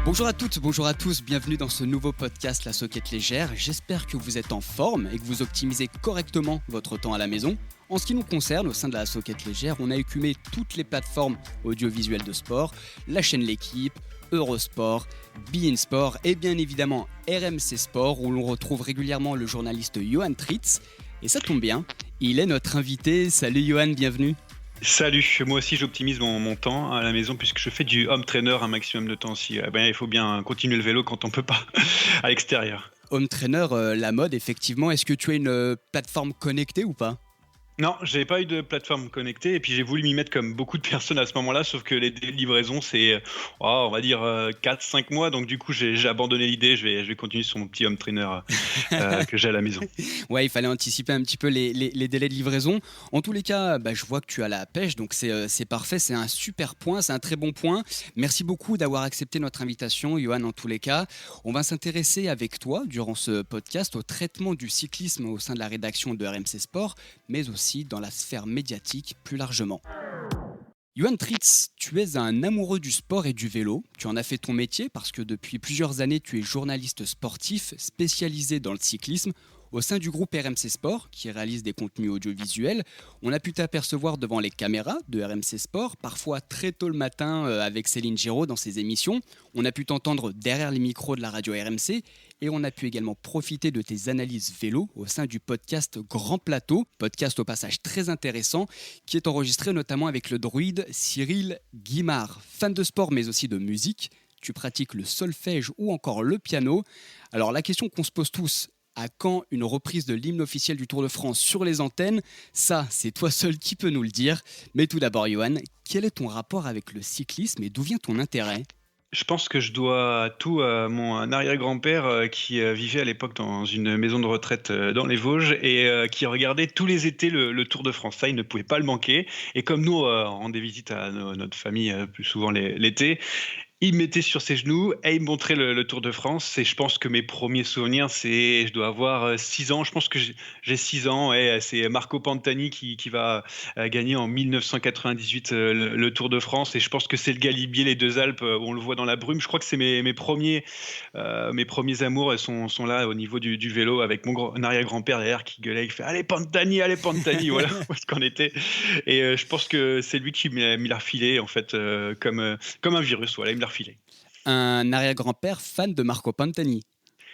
Bonjour à toutes, bonjour à tous, bienvenue dans ce nouveau podcast La Soquette Légère. J'espère que vous êtes en forme et que vous optimisez correctement votre temps à la maison. En ce qui nous concerne, au sein de La Soquette Légère, on a écumé toutes les plateformes audiovisuelles de sport, la chaîne L'équipe, Eurosport, beIN Sport et bien évidemment RMC Sport où l'on retrouve régulièrement le journaliste Johan Tritz. Et ça tombe bien, il est notre invité. Salut Johan, bienvenue. Salut, moi aussi j'optimise mon temps à la maison puisque je fais du home trainer un maximum de temps aussi. Il faut bien continuer le vélo quand on peut pas à l'extérieur. Home trainer, la mode effectivement, est-ce que tu as une plateforme connectée ou pas ? Non, j'avais pas eu de plateforme connectée et puis j'ai voulu m'y mettre comme beaucoup de personnes à ce moment-là, sauf que les livraisons c'est, on va dire 4-5 mois, donc du coup j'ai abandonné l'idée, je vais continuer sur mon petit home trainer que j'ai à la maison. Ouais, il fallait anticiper un petit peu les délais de livraison. En tous les cas, je vois que tu as la pêche, donc c'est parfait, c'est un super point, c'est un très bon point. Merci beaucoup d'avoir accepté notre invitation, Johan, en tous les cas. On va s'intéresser avec toi, durant ce podcast, au traitement du cyclisme au sein de la rédaction de RMC Sport, mais aussi dans la sphère médiatique plus largement. Johan Tritz, tu es un amoureux du sport et du vélo. Tu en as fait ton métier parce que depuis plusieurs années, tu es journaliste sportif spécialisé dans le cyclisme. Au sein du groupe RMC Sport, qui réalise des contenus audiovisuels, on a pu t'apercevoir devant les caméras de RMC Sport, parfois très tôt le matin avec Céline Giraud dans ses émissions. On a pu t'entendre derrière les micros de la radio RMC et on a pu également profiter de tes analyses vélo au sein du podcast Grand Plateau, podcast au passage très intéressant, qui est enregistré notamment avec le druide Cyril Guimard. Fan de sport mais aussi de musique, tu pratiques le solfège ou encore le piano. Alors la question qu'on se pose tous, à quand une reprise de l'hymne officiel du Tour de France sur les antennes ? Ça, c'est toi seul qui peux nous le dire. Mais tout d'abord, Johan, quel est ton rapport avec le cyclisme et d'où vient ton intérêt ? Je pense que je dois tout à mon arrière-grand-père qui vivait à l'époque dans une maison de retraite dans les Vosges et qui regardait tous les étés le Tour de France. Ça, il ne pouvait pas le manquer. Et comme nous, on rendait visite à notre famille plus souvent l'été, il me mettait sur ses genoux et il me montrait le Tour de France. Et je pense que mes premiers souvenirs, je dois avoir 6 ans. Je pense que j'ai 6 ans. Et c'est Marco Pantani qui va gagner en 1998 le Tour de France. Et je pense que c'est le Galibier, les deux Alpes, où on le voit dans la brume. Je crois que c'est mes premiers amours sont là au niveau du vélo avec mon arrière-grand-père derrière qui gueulait, qui fait allez Pantani, voilà où est-ce qu'on était. Et je pense que c'est lui qui me l'a refilé en fait comme un virus. Voilà, il me l'a refilé. Un arrière-grand-père fan de Marco Pantani.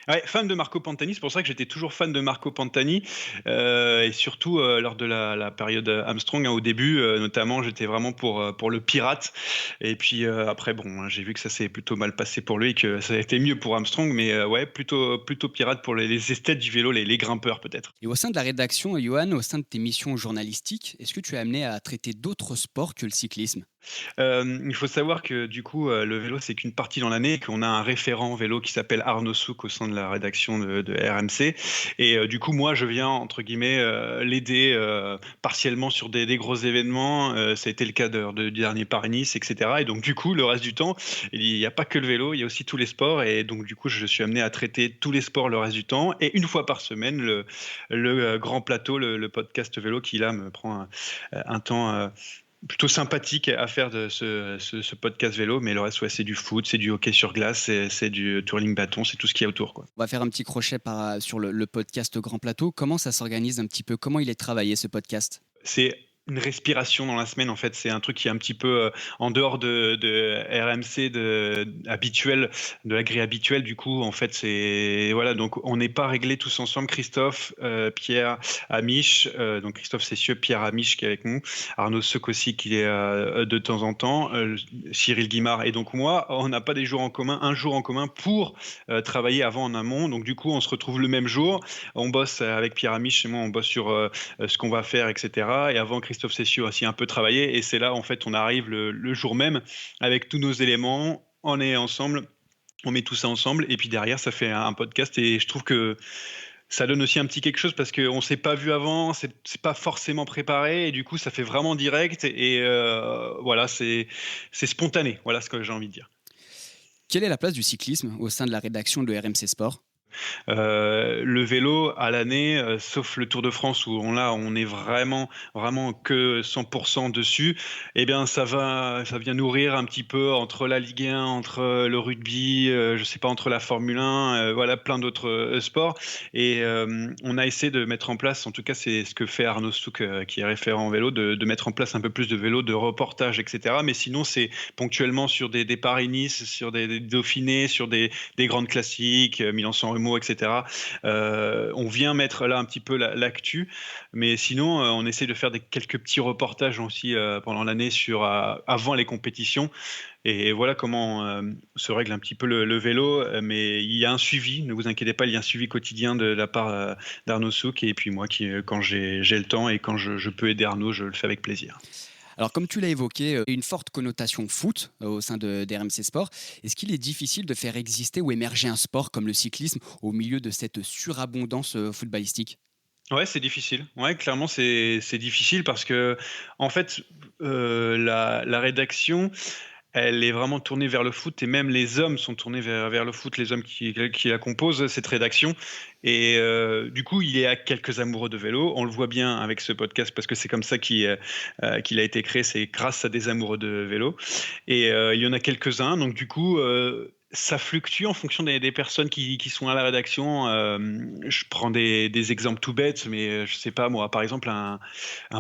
Ouais, fan de Marco Pantani, c'est pour ça que j'étais toujours fan de Marco Pantani et surtout lors de la période Armstrong, au début notamment, j'étais vraiment pour le pirate et puis après j'ai vu que ça s'est plutôt mal passé pour lui et que ça a été mieux pour Armstrong, mais ouais, plutôt pirate pour les esthètes du vélo, les grimpeurs peut-être. Et au sein de la rédaction, Johan, au sein de tes missions journalistiques, est-ce que tu es amené à traiter d'autres sports que le cyclisme ? Il faut savoir que du coup, le vélo, c'est qu'une partie dans l'année et qu'on a un référent vélo qui s'appelle Arnaud Souk au sein de la rédaction de RMC et du coup, moi, je viens entre guillemets, l'aider, partiellement sur des gros événements. Ça a été le cas du dernier Paris-Nice et cetera et donc du coup, le reste du temps, il y a pas que le vélo, il y a aussi tous les sports et donc du coup, je suis amené à traiter tous les sports le reste du temps et une fois par semaine, le Grand Plateau, le podcast vélo qui là me prend un temps plutôt sympathique à faire de ce podcast vélo, mais le reste, ouais, c'est du foot, c'est du hockey sur glace, c'est du touring bâton, c'est tout ce qu'il y a autour, quoi. On va faire un petit crochet sur le podcast Grand Plateau. Comment ça s'organise un petit peu ? Comment il est travaillé ce podcast ? C'est une respiration dans la semaine, en fait. C'est un truc qui est un petit peu en dehors de RMC habituel, de la grille habituelle. Du coup, en fait, voilà. Donc, on n'est pas réglés tous ensemble. Christophe, Pierre Amiche, donc Christophe Cessieux, Pierre Amiche qui est avec nous, Arnaud Souk aussi qui est de temps en temps, Cyril Guimard et donc moi. On n'a pas un jour en commun pour travailler avant en amont. Donc, du coup, on se retrouve le même jour. On bosse avec Pierre Amiche et moi, on bosse sur ce qu'on va faire, etc. Et avant, Christophe Cessieux a aussi un peu travaillé et c'est là en fait on arrive le jour même avec tous nos éléments, on est ensemble, on met tout ça ensemble et puis derrière ça fait un podcast et je trouve que ça donne aussi un petit quelque chose parce qu'on ne s'est pas vu avant, c'est pas forcément préparé et du coup ça fait vraiment direct et voilà, c'est spontané, voilà ce que j'ai envie de dire. Quelle est la place du cyclisme au sein de la rédaction de RMC Sport ? Le vélo à l'année, sauf le Tour de France où on est vraiment, vraiment que 100 dessus, eh bien ça vient nourrir un petit peu entre la Ligue 1, entre le rugby, je sais pas, entre la Formule 1, voilà plein d'autres, sports et on a essayé de mettre en place, en tout cas c'est ce que fait Arnaud Souk, qui est référent en vélo, de mettre en place un peu plus de vélos de reportage et cetera. Mais sinon c'est ponctuellement sur des Paris-Nice, sur des Dauphinés, sur des grandes classiques, Milan-San Remo, etc. On vient mettre là un petit peu l'actu, mais sinon on essaie de faire quelques petits reportages aussi pendant l'année avant les compétitions. Et voilà comment se règle un petit peu le vélo, mais il y a un suivi, ne vous inquiétez pas, il y a un suivi quotidien de la part d'Arnaud Souk, et puis moi quand j'ai le temps et quand je peux aider Arnaud, je le fais avec plaisir. Alors, comme tu l'as évoqué, une forte connotation foot au sein d'RMC Sport. Est-ce qu'il est difficile de faire exister ou émerger un sport comme le cyclisme au milieu de cette surabondance footballistique? Ouais, c'est difficile. Ouais, clairement, c'est difficile parce que, en fait, la rédaction, elle est vraiment tournée vers le foot et même les hommes sont tournés vers le foot, les hommes qui la composent, cette rédaction. Et du coup, il y a quelques amoureux de vélo. On le voit bien avec ce podcast parce que c'est comme ça qu'il a été créé, c'est grâce à des amoureux de vélo. Et il y en a quelques-uns. Donc du coup, ça fluctue en fonction des personnes qui sont à la rédaction. Je prends des exemples tout bêtes, mais je sais pas moi, par exemple un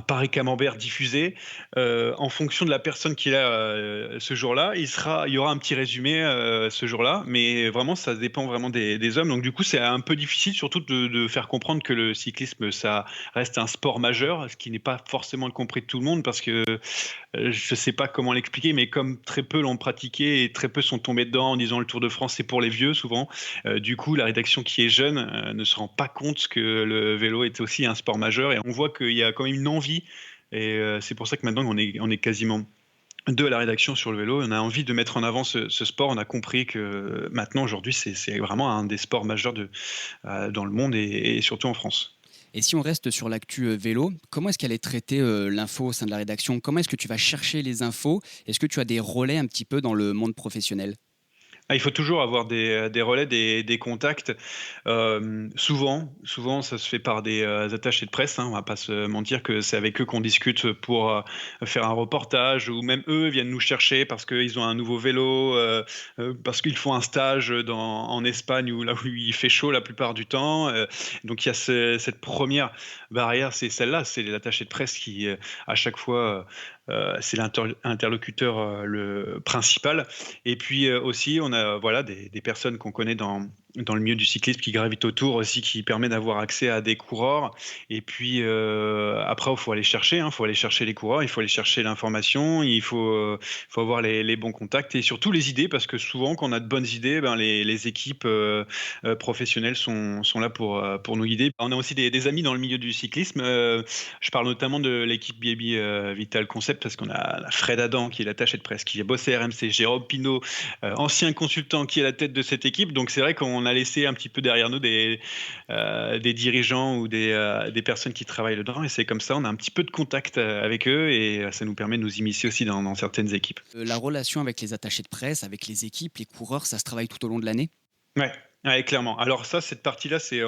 Paris Camembert diffusé, en fonction de la personne qui est là ce jour-là, il y aura un petit résumé ce jour-là, mais vraiment ça dépend vraiment des hommes. Donc du coup c'est un peu difficile, surtout de faire comprendre que le cyclisme ça reste un sport majeur, ce qui n'est pas forcément compris de tout le monde parce que je sais pas comment l'expliquer, mais comme très peu l'ont pratiqué et très peu sont tombés dedans en disant le Tour de France c'est pour les vieux souvent. Du coup la rédaction qui est jeune ne se rend pas compte que le vélo est aussi un sport majeur et on voit qu'il y a quand même une envie. Et c'est pour ça que maintenant on est quasiment deux à la rédaction sur le vélo. On a envie de mettre en avant ce sport. On a compris que maintenant, aujourd'hui, c'est vraiment un des sports majeurs dans le monde et surtout en France. Et si on reste sur l'actu vélo, comment est-ce qu'elle est traitée l'info au sein de la rédaction? Comment est-ce que tu vas chercher les infos? Est-ce que tu as des relais un petit peu dans le monde professionnel? Ah, il faut toujours avoir des relais, des contacts. Souvent, ça se fait par des attachés de presse. Hein, on va pas se mentir que c'est avec eux qu'on discute pour faire un reportage, ou même eux viennent nous chercher parce qu'ils ont un nouveau vélo, parce qu'ils font un stage en Espagne où là où il fait chaud la plupart du temps. Donc il y a cette première barrière, c'est celle-là, c'est les attachés de presse qui à chaque fois c'est l'interlocuteur le principal. Et puis aussi, on a voilà, des personnes qu'on connaît dans le milieu du cyclisme qui gravitent autour aussi, qui permet d'avoir accès à des coureurs. Et puis après, il faut aller chercher, hein, il faut aller chercher les coureurs, il faut aller chercher l'information, faut avoir les bons contacts et surtout les idées, parce que souvent, quand on a de bonnes idées, ben, les équipes professionnelles sont là pour nous guider. On a aussi des amis dans le milieu du cyclisme. Je parle notamment de l'équipe BB Vital Concept, parce qu'on a Fred Adam qui est l'attaché de presse, qui a bossé à RMC, Jérôme Pinault, ancien consultant qui est à la tête de cette équipe. Donc c'est vrai qu'on a laissé un petit peu derrière nous des dirigeants ou des personnes qui travaillent dedans, et c'est comme ça, on a un petit peu de contact avec eux et ça nous permet de nous immiscer aussi dans certaines équipes. La relation avec les attachés de presse, avec les équipes, les coureurs, ça se travaille tout au long de l'année? Ouais. Ouais, clairement. Alors ça, cette partie-là, c'est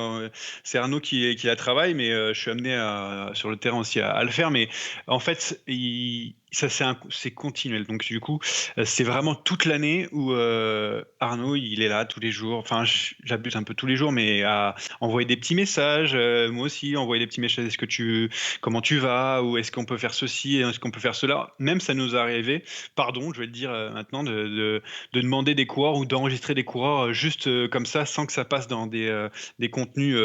Arnaud qui la travaille, mais je suis amené sur le terrain aussi à le faire. Mais en fait, ça c'est continuel. Donc du coup, c'est vraiment toute l'année où Arnaud, il est là tous les jours. Enfin, j'abuse un peu tous les jours, mais à envoyer des petits messages. Moi aussi, envoyer des petits messages. Comment tu vas? Ou est-ce qu'on peut faire ceci? Est-ce qu'on peut faire cela? Même ça nous est arrivé. Pardon, je vais le dire maintenant, de demander des coureurs ou d'enregistrer des coureurs juste comme ça, sans que ça passe dans des contenus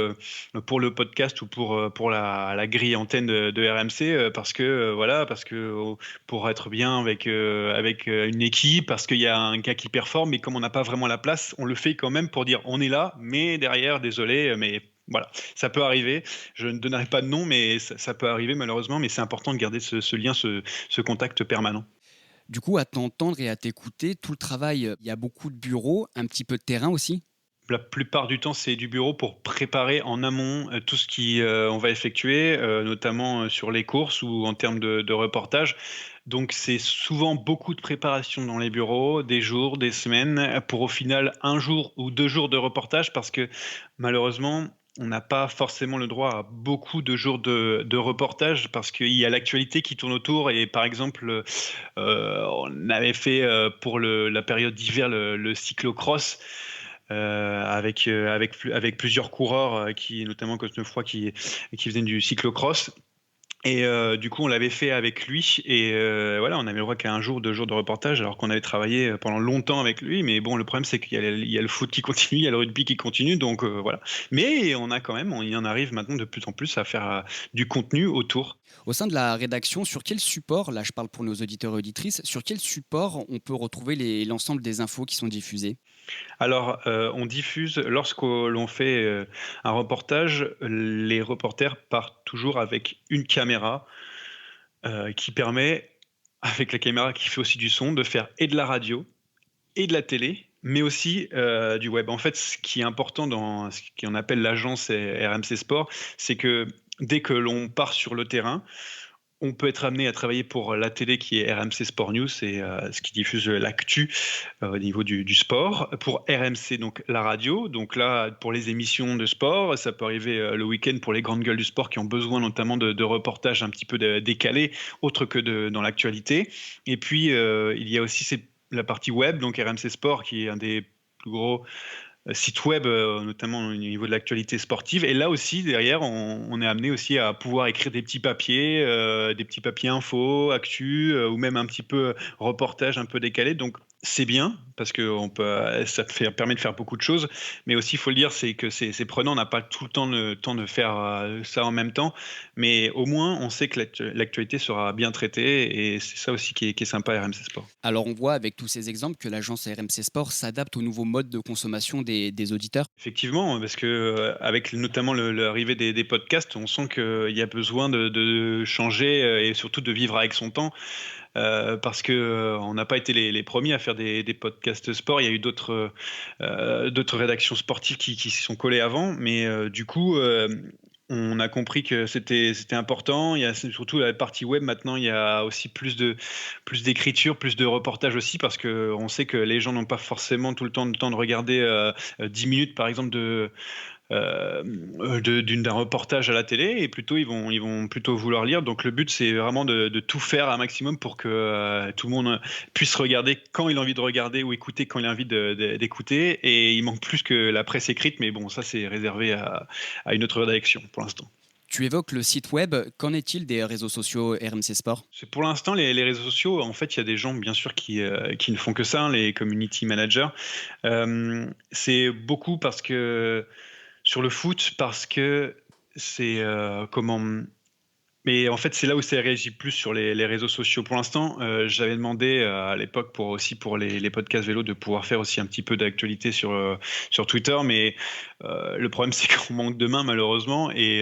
pour le podcast ou pour la grille antenne de RMC, parce que voilà, parce que pour être bien avec une équipe, parce qu'il y a un gars qui performe, mais comme on n'a pas vraiment la place, on le fait quand même pour dire on est là, mais derrière, désolé, mais voilà, ça peut arriver. Je ne donnerai pas de nom, mais ça peut arriver malheureusement, mais c'est important de garder ce lien, ce contact permanent. Du coup, à t'entendre et à t'écouter, tout le travail, il y a beaucoup de bureaux, un petit peu de terrain aussi? la plupart du temps, c'est du bureau pour préparer en amont tout ce qui on va effectuer, notamment sur les courses ou en termes de reportage. Donc, c'est souvent beaucoup de préparation dans les bureaux, des jours, des semaines, pour au final un jour ou 2 jours de reportage, parce que malheureusement, on n'a pas forcément le droit à beaucoup de jours de reportage parce qu'il y a l'actualité qui tourne autour. Et par exemple, on avait fait pour la période d'hiver le cyclocross avec plusieurs coureurs, notamment Cosnefroy, qui faisaient du cyclocross. Et du coup, on l'avait fait avec lui et voilà, on avait le droit qu'à 1 jour, 2 jours de reportage alors qu'on avait travaillé pendant longtemps avec lui. Mais bon, le problème, c'est qu'il y a le foot qui continue, il y a le rugby qui continue, donc voilà. Mais il y en arrive maintenant de plus en plus à faire du contenu autour. Au sein de la rédaction, sur quel support, là je parle pour nos auditeurs et auditrices, sur quel support on peut retrouver l'ensemble des infos qui sont diffusées? Alors, on diffuse lorsque l'on fait un reportage, les reporters partent toujours avec une caméra qui permet, avec la caméra qui fait aussi du son, de faire et de la radio et de la télé, mais aussi du web. En fait, ce qui est important dans ce qu'on appelle l'agence RMC Sport, c'est que dès que l'on part sur le terrain, on peut être amené à travailler pour la télé qui est RMC Sport News, c'est ce qui diffuse l'actu au niveau du sport. Pour RMC, donc la radio, donc là pour les émissions de sport, ça peut arriver le week-end pour les grandes gueules du sport qui ont besoin notamment de reportages un petit peu décalés, autres que dans l'actualité. Et puis il y a aussi la partie web, donc RMC Sport qui est un des plus gros site web, notamment au niveau de l'actualité sportive. Et là aussi, derrière, on est amené aussi à pouvoir écrire des petits papiers info, actu, ou même un petit peu reportage un peu décalé. Donc, c'est bien parce que ça permet de faire beaucoup de choses. Mais aussi, il faut le dire, c'est que c'est prenant. On n'a pas tout le temps de faire ça en même temps. Mais au moins, on sait que l'actualité sera bien traitée. Et c'est ça aussi qui est sympa à RMC Sport. Alors on voit avec tous ces exemples que l'agence RMC Sport s'adapte aux nouveaux modes de consommation des auditeurs. Effectivement, parce que avec notamment l'arrivée des podcasts, on sent qu'il y a besoin de changer et surtout de vivre avec son temps. Parce que on n'a pas été les premiers à faire des podcasts sport. Il y a eu d'autres rédactions sportives qui s'y sont collées avant, mais du coup, on a compris que c'était important. Il y a surtout la partie web maintenant. Il y a aussi plus d'écriture, plus de reportage aussi, parce que on sait que les gens n'ont pas forcément tout le temps de regarder 10 minutes, par exemple, d'un reportage à la télé, et plutôt ils vont plutôt vouloir lire. Donc le but, c'est vraiment de tout faire un maximum pour que tout le monde puisse regarder quand il a envie de regarder ou écouter quand il a envie d'écouter. Et il manque plus que la presse écrite, mais bon, ça c'est réservé à une autre rédaction pour l'instant. Tu évoques le site web, qu'en est-il des réseaux sociaux RMC Sport? C'est pour l'instant les réseaux sociaux. En fait, il y a des gens bien sûr qui ne font que ça, hein, les community managers. C'est beaucoup parce que sur le foot, parce que c'est mais en fait, c'est là où ça réagit plus sur les réseaux sociaux. Pour l'instant, j'avais demandé à l'époque pour les podcasts vélo de pouvoir faire aussi un petit peu d'actualité sur Twitter, mais le problème c'est qu'on manque de main malheureusement. Et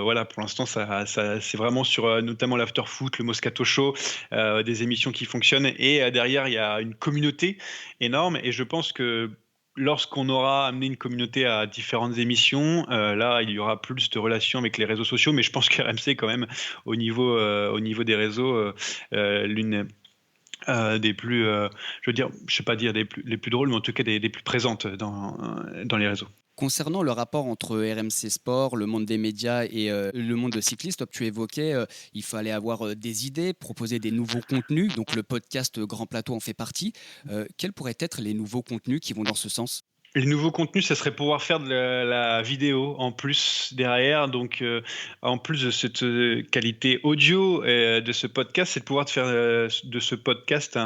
voilà, pour l'instant, c'est vraiment sur notamment l'after foot, le Moscato Show, des émissions qui fonctionnent. Et derrière, il y a une communauté énorme. Et je pense que lorsqu'on aura amené une communauté à différentes émissions, là, il y aura plus de relations avec les réseaux sociaux. Mais je pense que RMC, quand même, au niveau des réseaux, l'une des plus, je veux dire, je sais pas dire les plus drôles, mais en tout cas des plus présentes dans les réseaux. Concernant le rapport entre RMC Sport, le monde des médias et le monde cycliste, tu évoquais il fallait avoir des idées, proposer des nouveaux contenus. Donc le podcast Grand Plateau en fait partie. Quels pourraient être les nouveaux contenus qui vont dans ce sens? Les nouveaux contenus, ça serait pouvoir faire de la vidéo en plus derrière. Donc, en plus de cette qualité audio de ce podcast, c'est de pouvoir faire de ce podcast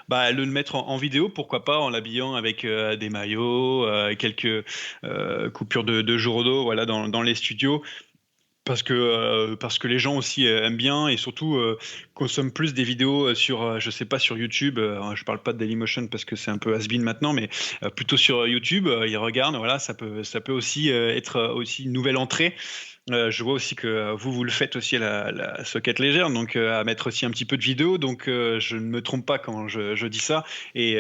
le mettre en vidéo, pourquoi pas, en l'habillant avec des maillots, quelques coupures de journaux, voilà, dans les studios. Parce que les gens aussi aiment bien et surtout consomment plus des vidéos sur, je sais pas, sur YouTube. Je parle pas de Dailymotion parce que c'est un peu has-been maintenant, mais plutôt sur YouTube. Ils regardent, voilà, ça peut aussi être aussi une nouvelle entrée. Je vois aussi que vous le faites aussi à la Socket Légère, donc à mettre aussi un petit peu de vidéo, donc je ne me trompe pas quand je dis ça et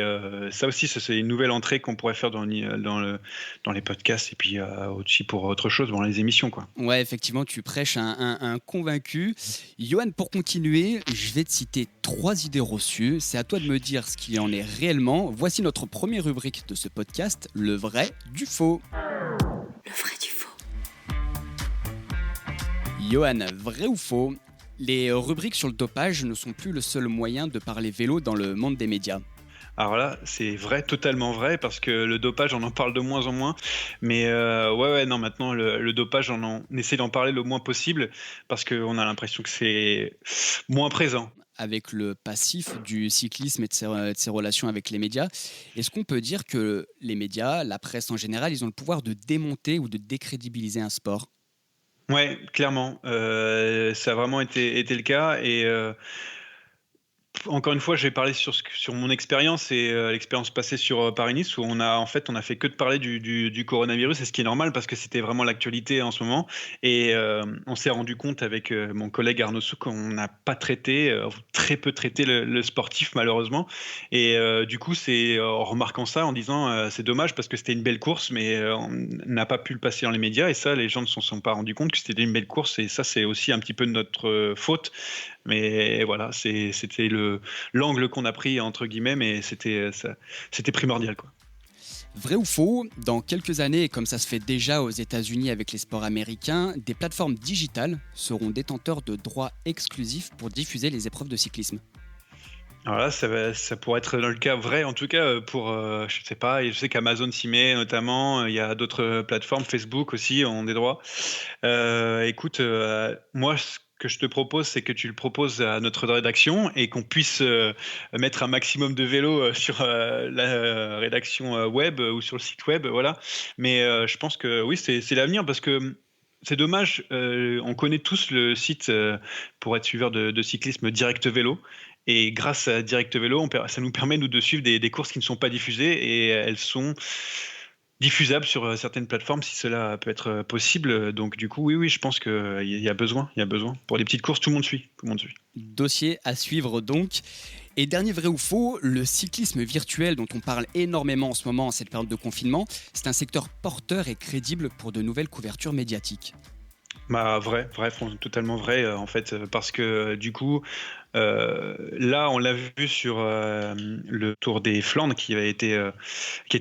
ça aussi, ça c'est une nouvelle entrée qu'on pourrait faire dans les podcasts et puis, aussi pour autre chose, dans les émissions, quoi. Ouais, effectivement, tu prêches un convaincu. Johan, pour continuer, je vais te citer 3 idées reçues. C'est à toi de me dire ce qu'il en est réellement. Voici notre première rubrique de ce podcast, le vrai du faux. Le vrai du faux. Johan, vrai ou faux? Les rubriques sur le dopage ne sont plus le seul moyen de parler vélo dans le monde des médias. Alors là, c'est vrai, totalement vrai, parce que le dopage, on en parle de moins en moins. Mais ouais, non, maintenant, le dopage, on essaie d'en parler le moins possible, parce qu'on a l'impression que c'est moins présent. Avec le passif du cyclisme et de ses relations avec les médias, est-ce qu'on peut dire que les médias, la presse en général, ils ont le pouvoir de démonter ou de décrédibiliser un sport? Ouais, clairement, ça a vraiment été le cas et encore une fois, je vais parler sur mon expérience et l'expérience passée sur, Paris-Nice où on a fait que de parler du coronavirus et ce qui est normal parce que c'était vraiment l'actualité en ce moment et on s'est rendu compte avec, mon collègue Arnaud Souk qu'on n'a pas traité, très peu traité le sportif malheureusement et du coup, c'est en remarquant ça, en disant, «C'est dommage parce que c'était une belle course mais on n'a pas pu le passer dans les médias» et ça, les gens ne s'en sont pas rendus compte que c'était une belle course et ça, c'est aussi un petit peu de notre, faute mais voilà, c'était le l'angle qu'on a pris entre guillemets, mais c'était primordial, quoi. Vrai ou faux, dans quelques années, et comme ça se fait déjà aux États-Unis avec les sports américains, des plateformes digitales seront détenteurs de droits exclusifs pour diffuser les épreuves de cyclisme. Alors là, ça pourrait être dans le cas vrai, en tout cas, pour, je sais pas, et je sais qu'Amazon s'y met notamment, il y a d'autres, plateformes, Facebook aussi ont des droits. Écoute, moi, ce que je te propose, c'est que tu le proposes à notre rédaction et qu'on puisse, mettre un maximum de vélos, sur, la rédaction, web, ou sur le site web, voilà. Mais, je pense que oui, c'est l'avenir parce que, c'est dommage, on connaît tous le site, pour être suiveur de cyclisme Direct Vélo et grâce à Direct Vélo, ça nous permet nous de suivre des courses qui ne sont pas diffusées et elles sont diffusables sur, certaines plateformes si cela peut être, possible, donc du coup, oui, oui, je pense qu'il y a besoin. Pour les petites courses, tout le monde suit. Dossier à suivre donc. Et dernier vrai ou faux, le cyclisme virtuel dont on parle énormément en ce moment en cette période de confinement, c'est un secteur porteur et crédible pour de nouvelles couvertures médiatiques. Bah, vrai, totalement vrai, en fait, parce que du coup, là, on l'a vu sur, le Tour des Flandres qui a été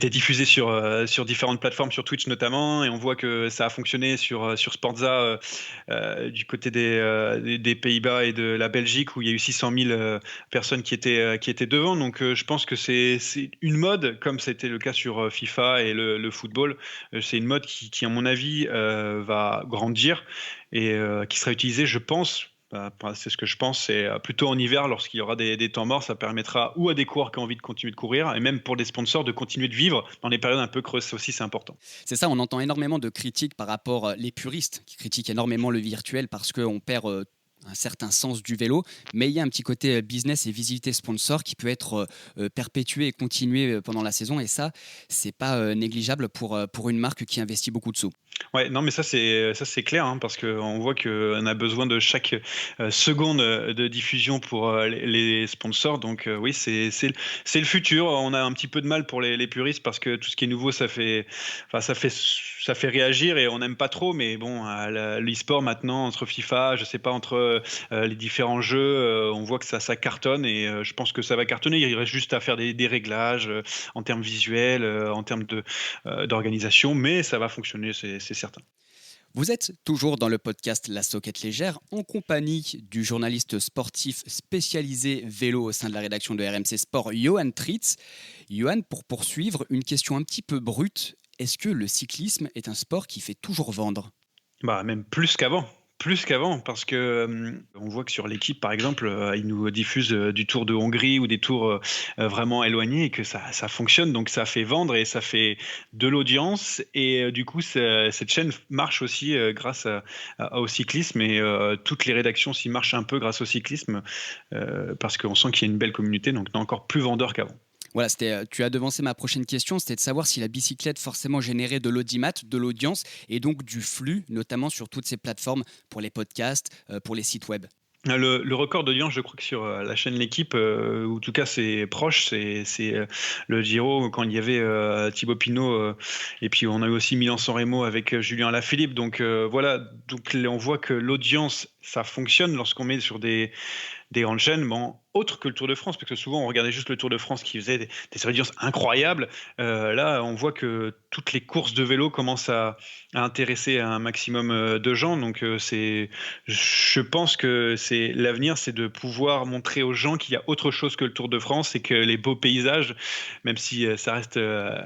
diffusé sur différentes plateformes, sur Twitch notamment et on voit que ça a fonctionné sur Sportza, du côté des Pays-Bas et de la Belgique où il y a eu 600 000, personnes qui étaient devant donc je pense que c'est une mode comme c'était le cas sur, FIFA et le football, c'est une mode qui à mon avis, va grandir et qui sera utilisée je pense, c'est ce que je pense, c'est plutôt en hiver lorsqu'il y aura des temps morts, ça permettra ou à des coureurs qui ont envie de continuer de courir et même pour des sponsors de continuer de vivre dans les périodes un peu creuses, ça aussi c'est important. C'est ça, on entend énormément de critiques par rapport, les puristes qui critiquent énormément le virtuel parce qu'on perd un certain sens du vélo, mais il y a un petit côté business et visibilité sponsor qui peut être perpétué et continué pendant la saison et ça, c'est pas négligeable pour une marque qui investit beaucoup de sous. Ouais, non, mais ça c'est clair, hein, parce qu'on voit qu'on a besoin de chaque, seconde, de diffusion pour, les sponsors donc oui, c'est le futur. On a un petit peu de mal pour les puristes parce que tout ce qui est nouveau, enfin, ça fait réagir et on n'aime pas trop mais bon, l'e-sport maintenant entre FIFA, je sais pas, entre, les différents jeux, on voit que ça cartonne et je pense que ça va cartonner. Il reste juste à faire des réglages, en termes visuels, en termes d'organisation mais ça va fonctionner, c'est certain. Vous êtes toujours dans le podcast La Soquette Légère en compagnie du journaliste sportif spécialisé vélo au sein de la rédaction de RMC Sport, Johan Tritz. Johan, pour poursuivre, une question un petit peu brute. Est-ce que le cyclisme est un sport qui fait toujours vendre? Bah, même plus qu'avant parce que, on voit que sur l'équipe, par exemple, ils nous diffusent, du Tour de Hongrie ou des tours, vraiment éloignés et que ça fonctionne donc ça fait vendre et ça fait de l'audience et du coup cette chaîne marche aussi, grâce au cyclisme et toutes les rédactions s'y marchent un peu grâce au cyclisme, parce qu'on sent qu'il y a une belle communauté donc encore plus vendeur qu'avant. Voilà, tu as devancé ma prochaine question, c'était de savoir si la bicyclette forcément générait de l'audimat, de l'audience et donc du flux, notamment sur toutes ces plateformes pour les podcasts, pour les sites web. Le record d'audience, je crois que sur la chaîne L'équipe, ou en tout cas c'est proche, c'est le Giro quand il y avait Thibaut Pinot, et puis on a eu aussi Milan-San Remo avec Julien Alaphilippe. Donc voilà, donc on voit que l'audience, ça fonctionne lorsqu'on met sur des grandes chaînes, bon, autres que le Tour de France, parce que souvent on regardait juste le Tour de France qui faisait des audiences incroyables. Là, on voit que toutes les courses de vélo commencent à intéresser un maximum de gens. Donc, je pense que l'avenir, c'est de pouvoir montrer aux gens qu'il y a autre chose que le Tour de France et que les beaux paysages, même si ça reste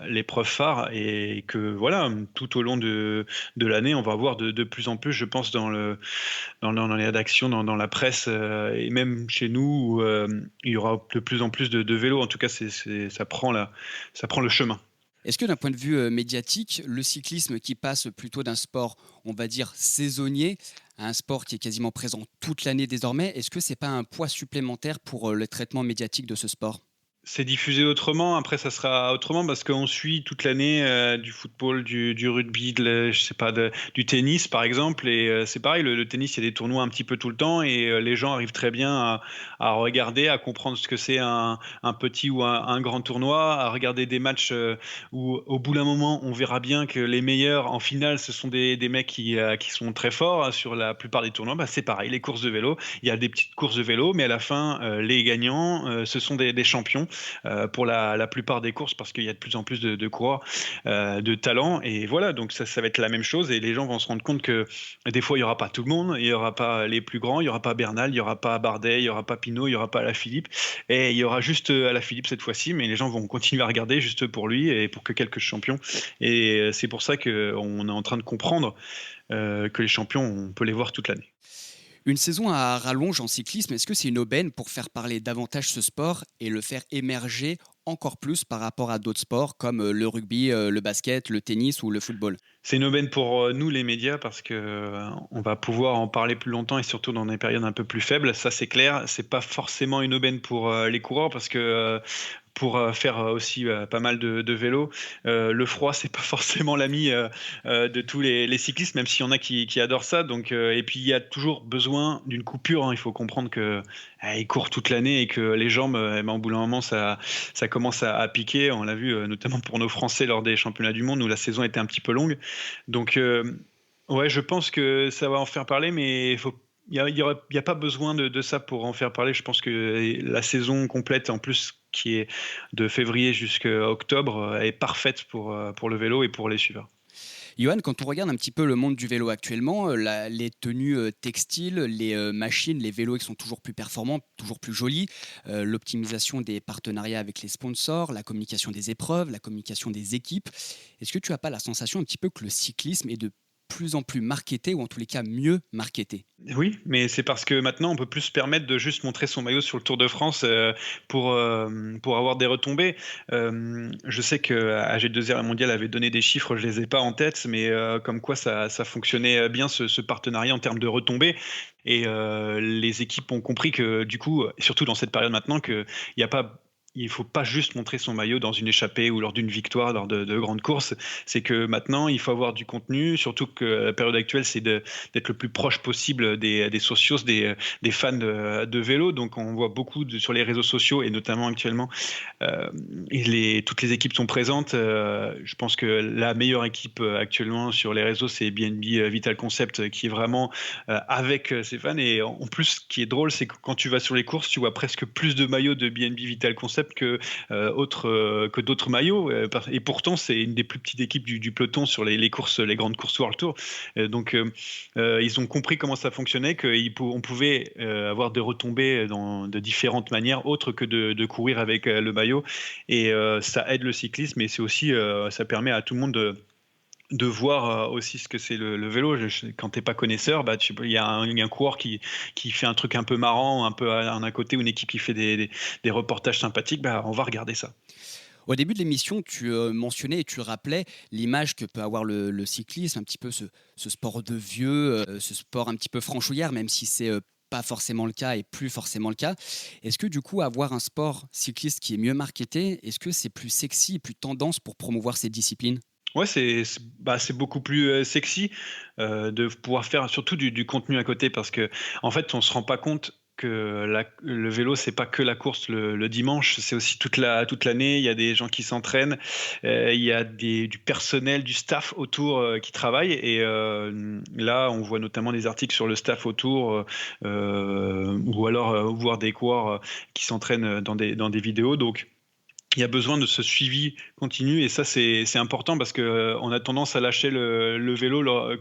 l'épreuve phare, et que voilà, tout au long de l'année, on va voir de plus en plus, je pense, dans les rédactions, dans la presse, et même chez nous, où il y aura de plus en plus de vélos. En tout cas, ça prend le chemin. Est-ce que d'un point de vue médiatique, le cyclisme qui passe plutôt d'un sport, on va dire, saisonnier, à un sport qui est quasiment présent toute l'année désormais, est-ce que ce n'est pas un poids supplémentaire pour le traitement médiatique de ce sport ? C'est diffusé autrement. Après, ça sera autrement parce qu'on suit toute l'année du football, du rugby, je sais pas, du tennis par exemple. Et c'est pareil, le tennis, il y a des tournois un petit peu tout le temps, et les gens arrivent très bien à regarder, à comprendre ce que c'est un petit ou un grand tournoi, à regarder des matchs où au bout d'un moment, on verra bien que les meilleurs en finale, ce sont des mecs qui sont très forts sur la plupart des tournois. Bah, c'est pareil, les courses de vélo, il y a des petites courses de vélo, mais à la fin, les gagnants, ce sont des champions. Pour la plupart des courses, parce qu'il y a de plus en plus de coureurs de talent, et voilà, donc ça va être la même chose, et les gens vont se rendre compte que des fois il n'y aura pas tout le monde, il n'y aura pas les plus grands, il n'y aura pas Bernal, il n'y aura pas Bardet, il n'y aura pas Pinot, il n'y aura pas Alaphilippe, et il y aura juste Alaphilippe cette fois-ci, mais les gens vont continuer à regarder juste pour lui et pour que quelques champions, et c'est pour ça qu'on est en train de comprendre que les champions, on peut les voir toute l'année. Une saison à rallonge en cyclisme, est-ce que c'est une aubaine pour faire parler davantage ce sport et le faire émerger encore plus par rapport à d'autres sports comme le rugby, le basket, le tennis ou le football ? C'est une aubaine pour nous les médias, parce que on va pouvoir en parler plus longtemps, et surtout dans des périodes un peu plus faibles. Ça, c'est clair. C'est pas forcément une aubaine pour les coureurs, parce que pour faire aussi pas mal de vélo, le froid, c'est pas forcément l'ami de tous les cyclistes, même s'il y en a qui adorent ça. Donc, et puis il y a toujours besoin d'une coupure, hein. Il faut comprendre que ils courent toute l'année, et que les jambes, au bout d'un moment, ça commence à piquer. On l'a vu notamment pour nos Français lors des championnats du monde, où la saison était un petit peu longue. Donc, ouais, je pense que ça va en faire parler, mais il y a pas besoin de ça pour en faire parler. Je pense que la saison complète, en plus, qui est de février jusqu'à octobre, est parfaite pour le vélo et pour les suiveurs. Johan, quand on regarde un petit peu le monde du vélo actuellement, les tenues textiles, les machines, les vélos qui sont toujours plus performants, toujours plus jolis, l'optimisation des partenariats avec les sponsors, la communication des épreuves, la communication des équipes. Est-ce que tu n'as pas la sensation un petit peu que le cyclisme est de plus en plus marketé, ou en tous les cas mieux marketé ? Oui, mais c'est parce que maintenant, on peut plus se permettre de juste montrer son maillot sur le Tour de France pour avoir des retombées. Je sais que AG2R Mondial avait donné des chiffres, je les ai pas en tête, mais comme quoi ça fonctionnait bien, ce partenariat en termes de retombées. Et les équipes ont compris que, du coup, surtout dans cette période maintenant, il ne faut pas juste montrer son maillot dans une échappée ou lors d'une victoire, lors de grandes courses. C'est que maintenant, il faut avoir du contenu, surtout que la période actuelle, c'est d'être le plus proche possible des socios, des fans de vélo. Donc, on voit beaucoup sur les réseaux sociaux, et notamment actuellement, toutes les équipes sont présentes. Je pense que la meilleure équipe actuellement sur les réseaux, c'est BNB Vital Concept, qui est vraiment avec ses fans. Et en plus, ce qui est drôle, c'est que quand tu vas sur les courses, tu vois presque plus de maillots de BNB Vital Concept que d'autres maillots, et pourtant c'est une des plus petites équipes du peloton sur les courses, les grandes courses World Tour. Donc ils ont compris comment ça fonctionnait, qu'on pouvait avoir des retombées de différentes manières autres que de courir avec le maillot, et ça aide le cyclisme, et c'est aussi ça permet à tout le monde de voir aussi ce que c'est le vélo. Quand t'es pas connaisseur, il y a un coureur qui fait un truc un peu marrant, un peu à un côté, ou une équipe qui fait des reportages sympathiques, on va regarder ça. Au début de l'émission, tu mentionnais et tu rappelais l'image que peut avoir le cyclisme, un petit peu ce sport de vieux, ce sport un petit peu franchouillard, même si c'est pas forcément le cas et plus forcément le cas. Est-ce que du coup, avoir un sport cycliste qui est mieux marketé, est-ce que c'est plus sexy et plus tendance pour promouvoir ces disciplines? Ouais, c'est beaucoup plus sexy de pouvoir faire surtout du contenu à côté parce que en fait, on se rend pas compte que le vélo, c'est pas que la course le dimanche, c'est aussi toute l'année. Il y a des gens qui s'entraînent, il y a du personnel, du staff autour qui travaille. Et là, on voit notamment des articles sur le staff autour ou alors voir des coureurs qui s'entraînent dans des vidéos. Donc, il y a besoin de ce suivi continu et ça c'est important parce que on a tendance à lâcher le vélo lors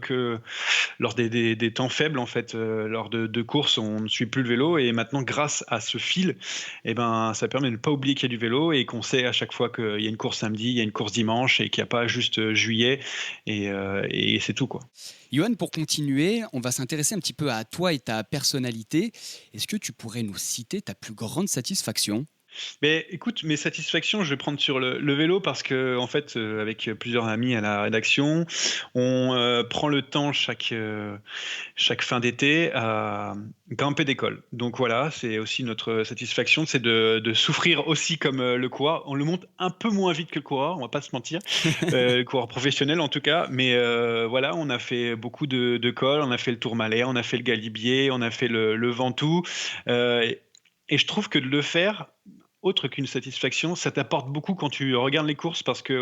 des temps faibles en fait, lors de courses on ne suit plus le vélo et maintenant grâce à ce fil, eh ben ça permet de ne pas oublier qu'il y a du vélo et qu'on sait à chaque fois qu'il y a une course samedi, il y a une course dimanche et qu'il n'y a pas juste juillet et c'est tout quoi. Johan, pour continuer, on va s'intéresser un petit peu à toi et ta personnalité. Est-ce que tu pourrais nous citer ta plus grande satisfaction? Mais écoute, mes satisfactions, je vais prendre sur le vélo parce que en fait, avec plusieurs amis à la rédaction, on prend le temps chaque fin d'été à grimper des cols. Donc voilà, c'est aussi notre satisfaction, c'est de souffrir aussi comme le coureur. On le monte un peu moins vite que le coureur, on va pas se mentir, le coureur professionnel en tout cas. Mais voilà, on a fait beaucoup de cols, on a fait le Tourmalet, on a fait le Galibier, on a fait le Ventoux. Et je trouve que de le faire, autre qu'une satisfaction, ça t'apporte beaucoup quand tu regardes les courses parce que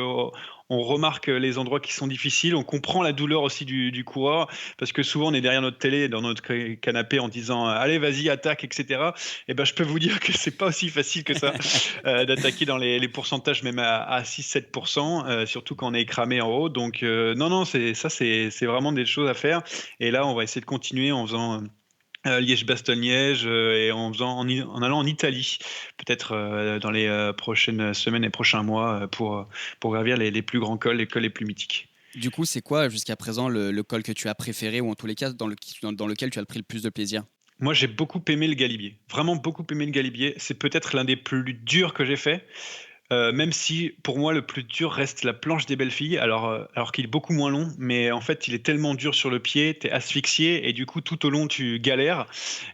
on remarque les endroits qui sont difficiles, on comprend la douleur aussi du coureur parce que souvent on est derrière notre télé, dans notre canapé en disant allez vas-y attaque etc. Et ben je peux vous dire que c'est pas aussi facile que ça d'attaquer dans les pourcentages même à 6-7%, surtout quand on est cramé en haut. Donc non c'est vraiment des choses à faire et là on va essayer de continuer en faisant Liège-Bastogne-Liège et en allant en Italie, peut-être dans les prochaines semaines et prochains mois pour gravir les plus grands cols, les cols les plus mythiques. Du coup, c'est quoi jusqu'à présent le col que tu as préféré ou en tous les cas dans lequel tu as pris le plus de plaisir? Moi, j'ai beaucoup aimé le Galibier. Vraiment beaucoup aimé le Galibier. C'est peut-être l'un des plus durs que j'ai fait. Même si pour moi le plus dur reste la planche des belles filles, alors qu'il est beaucoup moins long, mais en fait il est tellement dur sur le pied, t'es asphyxié et du coup tout au long tu galères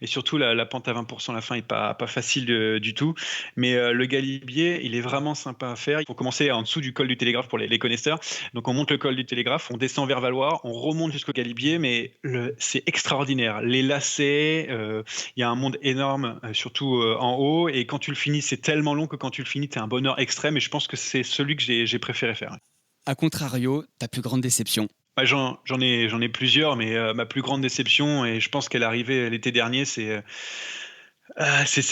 et surtout la pente à 20% à la fin est pas facile du tout. Mais le Galibier il est vraiment sympa à faire. Il faut commencer en dessous du col du Télégraphe pour les connaisseurs. Donc on monte le col du Télégraphe, on descend vers Valoir, on remonte jusqu'au Galibier, mais c'est extraordinaire. Les lacets, il y a un monde énorme, surtout en haut et quand tu le finis c'est tellement long que quand tu le finis t'es un bonheur extrême et je pense que c'est celui que j'ai préféré faire. A contrario, ta plus grande déception? Bah, j'en ai plusieurs, mais ma plus grande déception, et je pense qu'elle est arrivée l'été dernier, c'est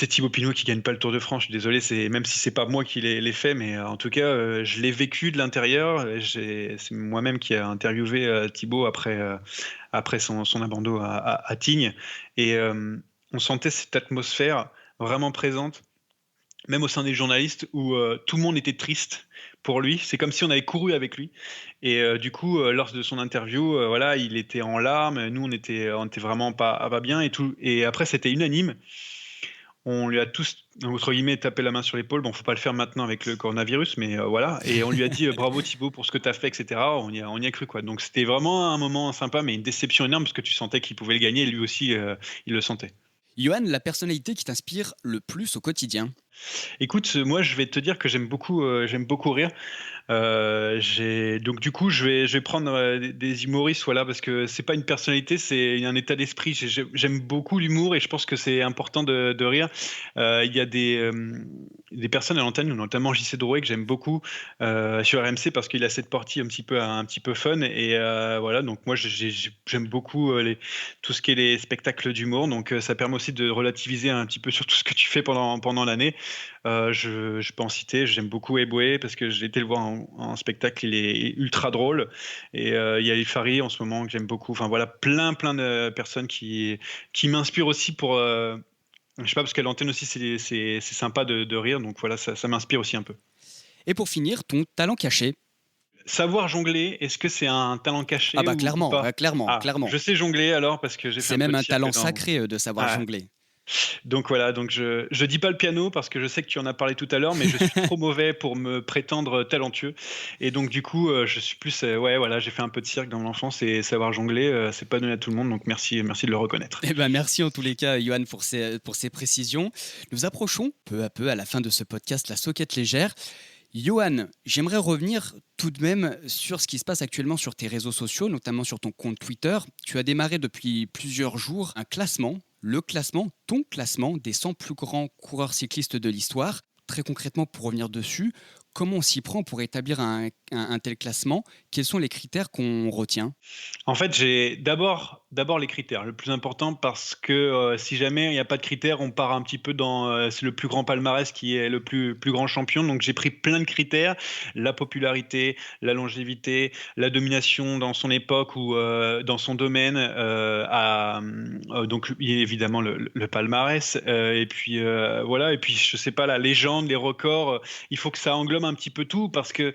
Thibaut Pinot qui gagne pas le Tour de France. Je suis désolé, même si c'est pas moi qui l'ai fait, mais en tout cas, je l'ai vécu de l'intérieur. C'est moi-même qui ai interviewé Thibaut après son abandon à Tignes, et on sentait cette atmosphère vraiment présente même au sein des journalistes, où tout le monde était triste pour lui. C'est comme si on avait couru avec lui. Et du coup, lors de son interview, voilà, il était en larmes. Nous, on était vraiment pas bien et tout. Et après, c'était unanime. On lui a tous, entre guillemets, tapé la main sur l'épaule. Bon, faut pas le faire maintenant avec le coronavirus, mais voilà. Et on lui a dit bravo Thibaut pour ce que tu as fait, etc. On y a cru, quoi. Donc c'était vraiment un moment sympa, mais une déception énorme parce que tu sentais qu'il pouvait le gagner et lui aussi, il le sentait. Johan, la personnalité qui t'inspire le plus au quotidien? Écoute, moi, je vais te dire que j'aime beaucoup rire. Donc du coup, je vais prendre des humoristes, voilà, parce que c'est pas une personnalité, c'est un état d'esprit. J'aime beaucoup l'humour et je pense que c'est important de rire. Il y a des personnes à l'antenne, notamment JC Drouet, que j'aime beaucoup sur RMC parce qu'il a cette partie un petit peu fun. Et voilà, donc moi, j'aime beaucoup tout ce qui est les spectacles d'humour. Donc ça permet aussi de relativiser un petit peu sur tout ce que tu fais pendant l'année. Je peux en citer, j'aime beaucoup Eboué parce que j'ai été le voir en spectacle, il est ultra drôle. Et il y a Ifari en ce moment que j'aime beaucoup. Enfin voilà, plein de personnes qui m'inspirent aussi pour. Je sais pas, parce qu'à l'antenne aussi, c'est sympa de rire. Donc voilà, ça m'inspire aussi un peu. Et pour finir, ton talent caché? Savoir jongler, est-ce que c'est un talent caché Ah bah ou clairement, pas? clairement, Ah, clairement. je sais jongler alors parce que j'ai fait C'est un peu même de un cirque talent sacré de savoir Ah, jongler. Donc voilà, donc je dis pas le piano parce que je sais que tu en as parlé tout à l'heure, mais je suis trop mauvais pour me prétendre talentueux. Et donc du coup, je suis plus, ouais, voilà, j'ai fait un peu de cirque dans mon enfance et savoir jongler, c'est pas donné à tout le monde. Donc merci de le reconnaître. Eh ben, merci en tous les cas, Johan, pour ces précisions. Nous approchons peu à peu à la fin de ce podcast, la Soquette légère. Johan, j'aimerais revenir tout de même sur ce qui se passe actuellement sur tes réseaux sociaux, notamment sur ton compte Twitter. Tu as démarré depuis plusieurs jours un classement, ton classement des 100 plus grands coureurs cyclistes de l'histoire. Très concrètement, pour revenir dessus, comment on s'y prend pour établir un tel classement? Quels sont les critères qu'on retient? En fait, j'ai d'abord les critères, le plus important parce que, si jamais il n'y a pas de critères, on part un petit peu dans, c'est le plus grand palmarès qui est le plus grand champion. Donc j'ai pris plein de critères, la popularité, la longévité, la domination dans son époque ou, dans son domaine, donc il y a évidemment le palmarès, et puis, voilà, et puis je sais pas, la légende, les records, il faut que ça englobe un petit peu tout parce que,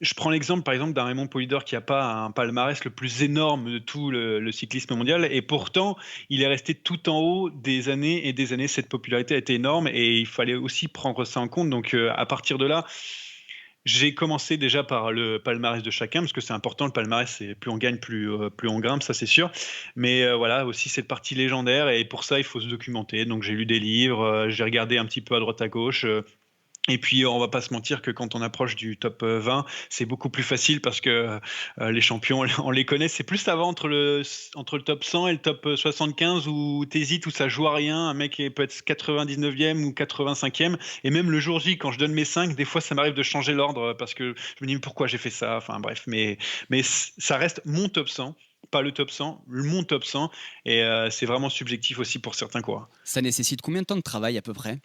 je prends l'exemple par exemple d'un Raymond Poulidor qui a pas un palmarès le plus énorme de tout le cyclisme mondial et pourtant il est resté tout en haut des années et des années. Cette popularité a été énorme et il fallait aussi prendre ça en compte. Donc à partir de là, j'ai commencé déjà par le palmarès de chacun parce que c'est important. Le palmarès, c'est plus on gagne, plus on grimpe, ça c'est sûr. Mais voilà aussi cette partie légendaire et pour ça il faut se documenter. Donc j'ai lu des livres, j'ai regardé un petit peu à droite à gauche. Et puis, on va pas se mentir que quand on approche du top 20, c'est beaucoup plus facile parce que les champions, on les connaît. C'est plus avant entre le top 100 et le top 75 où t'hésites, où ça joue à rien. Un mec peut être 99e ou 85e. Et même le jour J, quand je donne mes 5, des fois, ça m'arrive de changer l'ordre parce que je me dis mais pourquoi j'ai fait ça. Enfin bref, mais ça reste mon top 100. Pas le top 100, mon top 100. Et c'est vraiment subjectif aussi pour certains coureurs. Ça nécessite combien de temps de travail à peu près?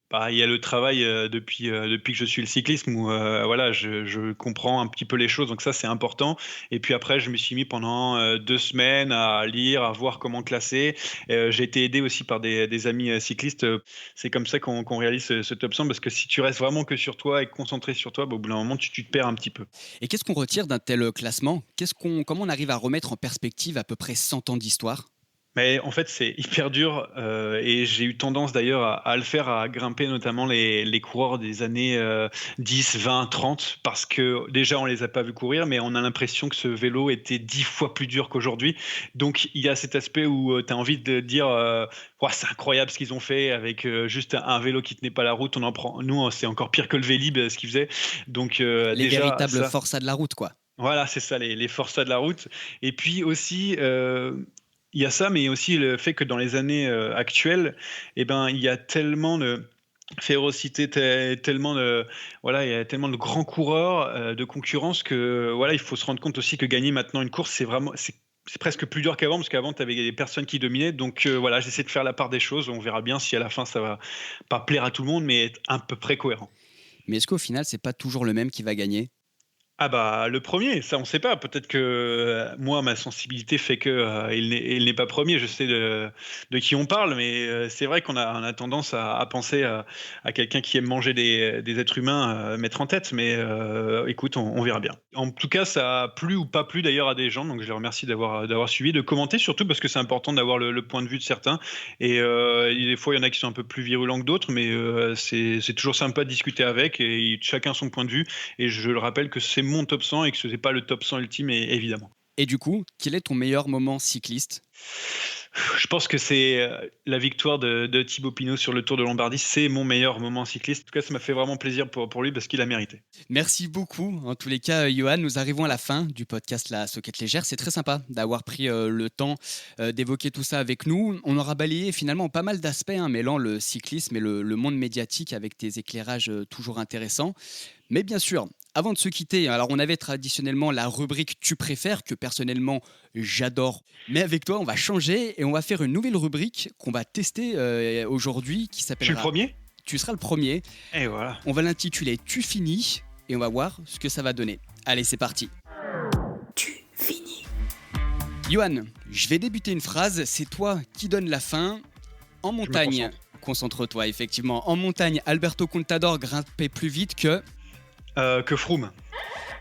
Bah, il y a le travail depuis que je suis le cyclisme où voilà, je comprends un petit peu les choses, donc ça c'est important. Et puis après, je me suis mis pendant 2 semaines à lire, à voir comment classer. J'ai été aidé aussi par des amis cyclistes. C'est comme ça qu'on réalise ce top 100 parce que si tu restes vraiment que sur toi et concentré sur toi, bah, au bout d'un moment, tu te perds un petit peu. Et qu'est-ce qu'on retire d'un tel classement? Comment on arrive à remettre en perspective à peu près 100 ans d'histoire? Mais en fait, c'est hyper dur et j'ai eu tendance d'ailleurs à le faire, à grimper notamment les coureurs des années 10, 20, 30 parce que déjà on les a pas vus courir, mais on a l'impression que ce vélo était 10 fois plus dur qu'aujourd'hui. Donc il y a cet aspect où tu as envie de dire Ouah, c'est incroyable ce qu'ils ont fait avec juste un vélo qui tenait pas la route. On en prend, nous c'est encore pire que le Vélib ce qu'ils faisaient. Donc Les déjà véritables ça, forçats de la route, quoi. voilà, c'est ça, les forçats de la route. Et puis aussi, il y a ça, mais aussi le fait que dans les années actuelles, eh ben, il y a tellement de férocité, tellement de, voilà, il y a tellement de grands coureurs, de concurrence que voilà, il faut se rendre compte aussi que gagner maintenant une course, c'est presque plus dur qu'avant parce qu'avant tu avais des personnes qui dominaient. Donc voilà, j'essaie de faire la part des choses. On verra bien si à la fin ça va pas plaire à tout le monde, mais être à peu près cohérent. Mais est-ce qu'au final, c'est pas toujours le même qui va gagner? Ah bah le premier, ça on sait pas. Peut-être que moi ma sensibilité fait que il n'est pas premier. Je sais de qui on parle, mais c'est vrai qu'on a tendance à penser à quelqu'un qui aime manger des êtres humains, mettre en tête. Mais écoute, on verra bien. En tout cas, ça a plu ou pas plu d'ailleurs à des gens. Donc je les remercie d'avoir suivi, de commenter surtout parce que c'est important d'avoir le point de vue de certains. Et des fois il y en a qui sont un peu plus virulents que d'autres, mais c'est toujours sympa de discuter avec et chacun son point de vue. Et je le rappelle que c'est mon top 100 et que ce n'est pas le top 100 ultime, évidemment. Et du coup, quel est ton meilleur moment cycliste? Je pense que c'est la victoire de Thibaut Pinot sur le Tour de Lombardie. C'est mon meilleur moment cycliste. En tout cas, ça m'a fait vraiment plaisir pour lui parce qu'il a mérité. Merci beaucoup. En tous les cas, Johan, nous arrivons à la fin du podcast La Soquette légère. C'est très sympa d'avoir pris le temps d'évoquer tout ça avec nous. On aura balayé finalement pas mal d'aspects, mêlant le cyclisme et le monde médiatique avec tes éclairages toujours intéressants. Mais bien sûr, avant de se quitter, alors on avait traditionnellement la rubrique Tu préfères, que personnellement j'adore. Mais avec toi, on va changer et on va faire une nouvelle rubrique qu'on va tester aujourd'hui qui Je s'appellera... suis le premier. Tu seras le premier. Et voilà. On va l'intituler Tu finis et on va voir ce que ça va donner. Allez, c'est parti. Tu finis. Johan, je vais débuter une phrase. C'est toi qui donne la fin. En montagne, concentre-toi effectivement. En montagne, Alberto Contador grimpait plus vite que Froome.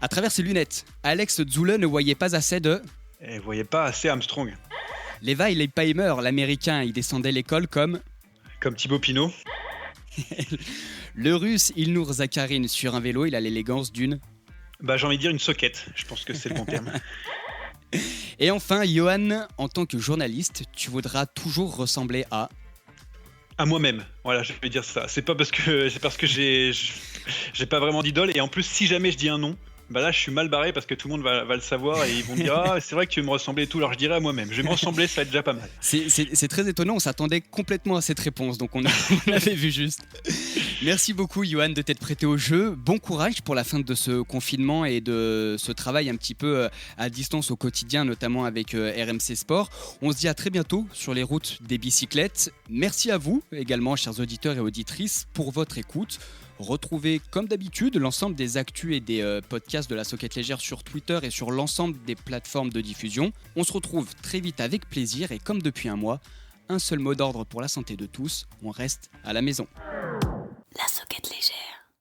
À travers ses lunettes, Alex Zule ne voyait pas assez de... Et vous voyez pas assez Armstrong. Levi Leipheimer, l'américain, il descendait l'école comme... Comme Thibaut Pinot. Le russe Ilnur Zakharin, sur un vélo, il a l'élégance d'une... Bah, j'ai envie de dire une soquette, je pense que c'est le bon terme. Et enfin, Johan, en tant que journaliste, tu voudras toujours ressembler à moi-même, voilà, je vais dire ça. C'est parce que j'ai pas vraiment d'idole, et en plus, si jamais je dis un nom, bah là je suis mal barré parce que tout le monde va le savoir et ils vont me dire ah c'est vrai que tu veux me ressembler et tout. Alors je dirais à moi-même, je vais me ressembler, ça va être déjà pas mal. C'est très étonnant, on s'attendait complètement à cette réponse, donc on avait vu juste. Merci beaucoup Johan de t'être prêté au jeu, bon courage pour la fin de ce confinement et de ce travail un petit peu à distance au quotidien, notamment avec RMC Sport. On se dit à très bientôt sur les routes des bicyclettes. Merci à vous également, chers auditeurs et auditrices, pour votre écoute. Retrouvez comme d'habitude l'ensemble des actus et des podcasts de la Soquette Légère sur Twitter et sur l'ensemble des plateformes de diffusion. On se retrouve très vite avec plaisir et comme depuis un mois, un seul mot d'ordre pour la santé de tous, on reste à la maison.